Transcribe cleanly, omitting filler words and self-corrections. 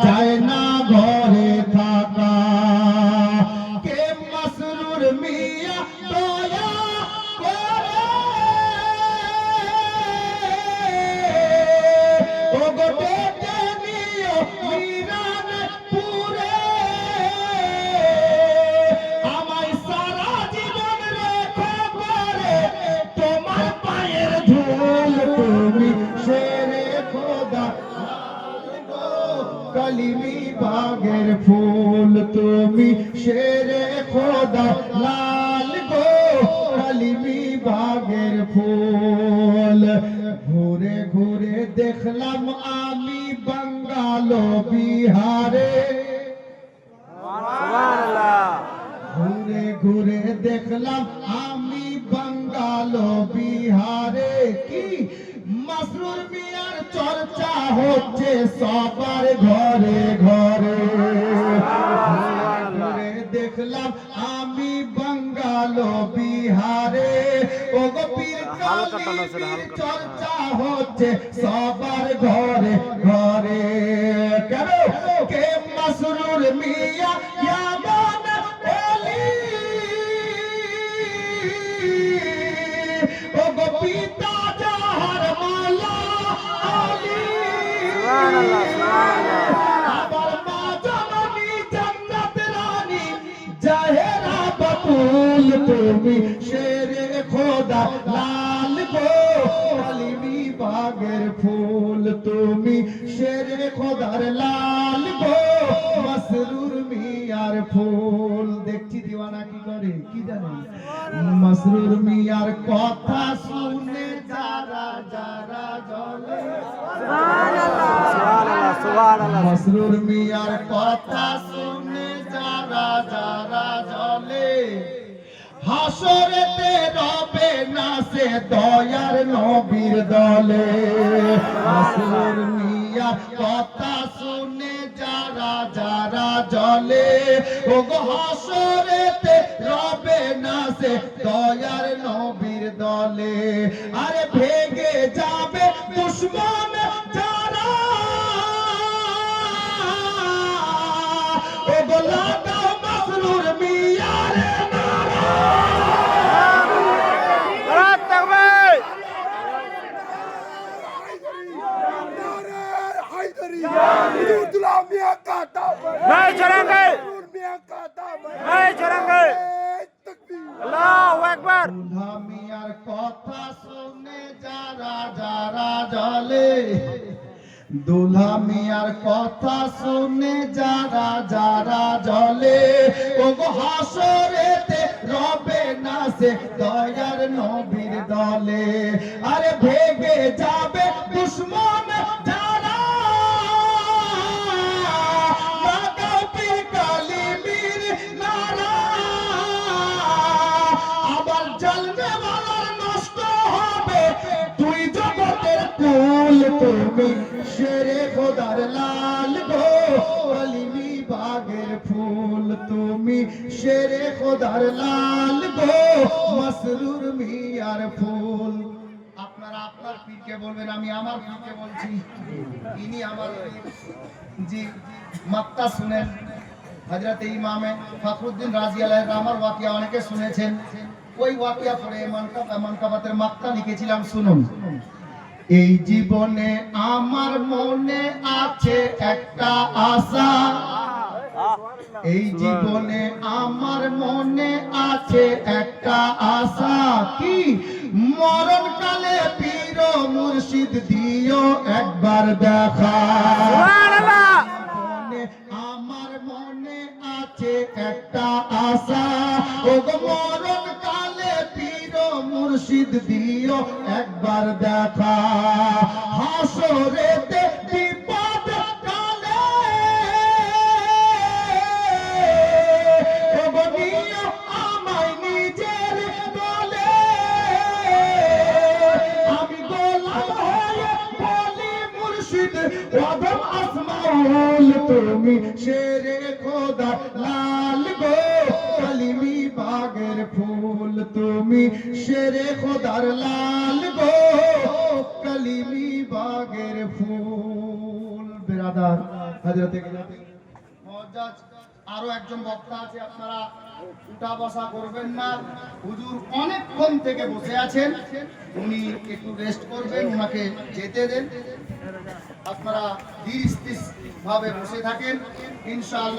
যায় না ঘরে থাকা। কে মাসরুর মিয়া দয়া করে ও গো ডেকে নিও মিরানপুরে, আমায় সারা জীবন রেখো করে তোমার পায়ের ধুল। তুমি শেরে খোদা কলিমি বাগের ফুল, তুমি শেরে খোদা লাল গো কলিমি বাগের ফুল। ঘুরে ঘুরে দেখলাম আমি বাঙ্গাল বিহারে, ঘুরে ঘুরে দেখলাম আমি বাঙ্গাল বিহারে, কি মাসরুর মিয়ার চর্চা হচ্ছে সবার ঘরে ঘরে। ঘুরে দেখলাম আমি বাঙ্গাল বিহারে, ও গো পীর কালীর চর্চা হচ্ছে সবার ঘরে ঘরে। কেন কে মাসরুর মিয়া ইয়ামান ওলি, ও গো পিতা জাহার মালা আলী, আবার মা জননী জান্নাত রানী জাহেরা বাতুল। তুমি শেরে খোদা লাল গো কলিমি বাগের ফুল, তুমি শেরে খোদার লাল গো মাসরুর মিয়ার ফুল। দেখছি দিওয়ানা কি করে কি জানেন, মাসরুর মিয়ার কথা শুনে যারা যারা জ্বলে, মাসরুর মিয়ার কথা শুনে যারা যারা জ্বলে, হাসরেতে রবে না সে দয়ার নবীর দলে। মাসরুর মিয়ার কথা শুনে যারা যারা জ্বলে, ও গো হাসরেতে রবে না সে দয়ার নবীর দলে। আরে ভেঙে যাবে দুশমন যারা, ও গো লাগাও মাসরুর মিয়ার নারা। नहीं छोड़ेंगे, नहीं छोड़ेंगे। अल्लाहू अकबर। দুলহা মিয়ার কথা শুনে যারা যারা জ্বলে, দুলহা মিয়ার কথা শুনে যারা যারা জ্বলে, ও গো হাসরেতে রবে না সে দয়ার নবীর দলে। আরে ভেঙে যাবে দুশমন যারা, লাগাও পীর কালীর নারা, আবার জ্বলবে ওয়ালার নষ্ট হবে দুই জগতের কুল। তুমি শেরে খোদার লাল গো কলিমি বাগের ফুল, তুমি শেরে খোদার লাল গো মাসরুর মিয়ার ফুল। আপনারা আপনার পীরকে বলবেন, আমি আমার পীরকে বলছি, ইনি আমার পীর। জি মাত্তা শুনেন, হযরত ইমামে ফখরুদ্দিন রাজি আলাইহির আমার ওয়াকিয়া অনেকে শুনেছেন। ওই ওয়াকিয়া পড়ে মানকাবাতের মাত্তা লিখেছিলাম, শুনুন। এই জীবনে আমার মনে আছে একটা আশা, এই জীবনে আমার মনে আছে একটা আশা, কি মরণকালে পীর মুর্শিদ দিও একবার দেখা। আমার মনে আছে একটা আশা, ও গো মরণকালে পীর মুর্শিদ দিও একবার দেখা। হাসরেতে বিপদ কালে ও গো নিও আমায় নিজের দলে, আমি গোলাম হয়ে বলি মুর্শিদ ওয়াদম আসমাউল। তুমি শেরে খোদা লাল গো কলিমি বাগের ফুল, তুমি শেরে খোদার লাল গো কলিমি বাগের ফুল। বিরাদার হযরতে মুআজ্জাজ আরো একজন বক্তা আছে, আপনারা উঠা বসা করবেন না। হুজুর অনেকক্ষণ থেকে বসে আছেন, উনি একটু রেস্ট করবেন, উনাকে যেতে দেন। আপনারা ধীর স্থির ভাবে বসে থাকেন ইনশাআল্লাহ।